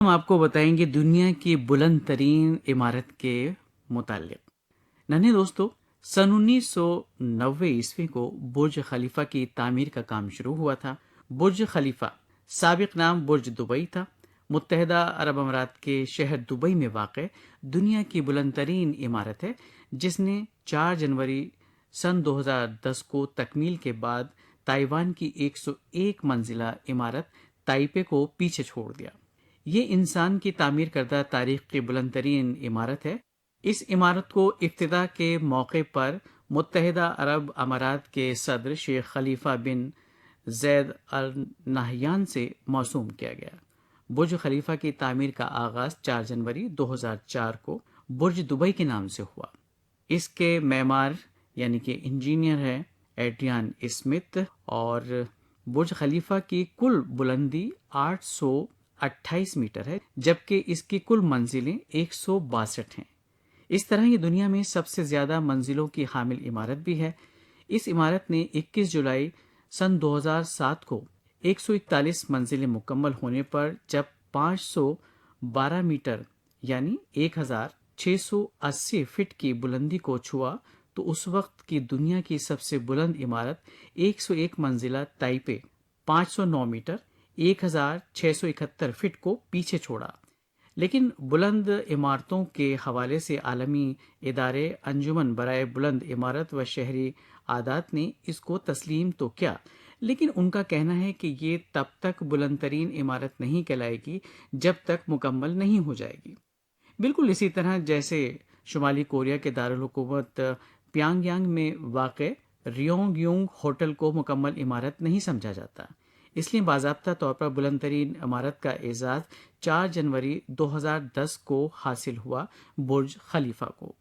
ہم آپ کو بتائیں گے دنیا کی بلند ترین عمارت کے متعلق۔ ننھے دوستو، سن 1990 کو برج خلیفہ کی تعمیر کا کام شروع ہوا تھا۔ برج خلیفہ سابق نام برج دبئی تھا، متحدہ عرب امارات کے شہر دبئی میں واقع دنیا کی بلند ترین عمارت ہے، جس نے 4 جنوری سن 2010 کو تکمیل کے بعد تائیوان کی 101 منزلہ عمارت تائپے کو پیچھے چھوڑ دیا۔ یہ انسان کی تعمیر کردہ تاریخ کی بلند ترین عمارت ہے۔ اس عمارت کو افتتاح کے موقع پر متحدہ عرب امارات کے صدر شیخ خلیفہ بن زید ال نہیان سے موسوم کیا گیا۔ برج خلیفہ کی تعمیر کا آغاز 4 جنوری 2004 کو برج دبئی کے نام سے ہوا۔ اس کے معمار یعنی کہ انجینئر ہے ایڈریان اسمتھ، اور برج خلیفہ کی کل بلندی 828 میٹر ہے، جبکہ اس کی کل منزلیں 162 ہیں۔ اس طرح یہ دنیا میں سب سے زیادہ منزلوں کی حامل عمارت بھی ہے۔ اس عمارت نے 21 جولائی سن 2007 کو 141 منزلیں مکمل ہونے پر جب 512 میٹر یعنی 1680 فٹ کی بلندی کو چھوا تو اس وقت کی دنیا کی سب سے بلند عمارت 101 منزلہ تائپے 509 میٹر 1671 فٹ کو پیچھے چھوڑا۔ لیکن بلند عمارتوں کے حوالے سے عالمی ادارے انجمن برائے بلند عمارت و شہری عادات نے اس کو تسلیم تو کیا، لیکن ان کا کہنا ہے کہ یہ تب تک بلند ترین عمارت نہیں کہلائے گی جب تک مکمل نہیں ہو جائے گی۔ بالکل اسی طرح جیسے شمالی کوریا کے دارالحکومت پیانگ یانگ میں واقع ریونگ یونگ ہوٹل کو مکمل عمارت نہیں سمجھا جاتا، اس لیے باضابطہ طور پر بلند ترین عمارت کا اعزاز 4 جنوری 2010 کو حاصل ہوا برج خلیفہ کو۔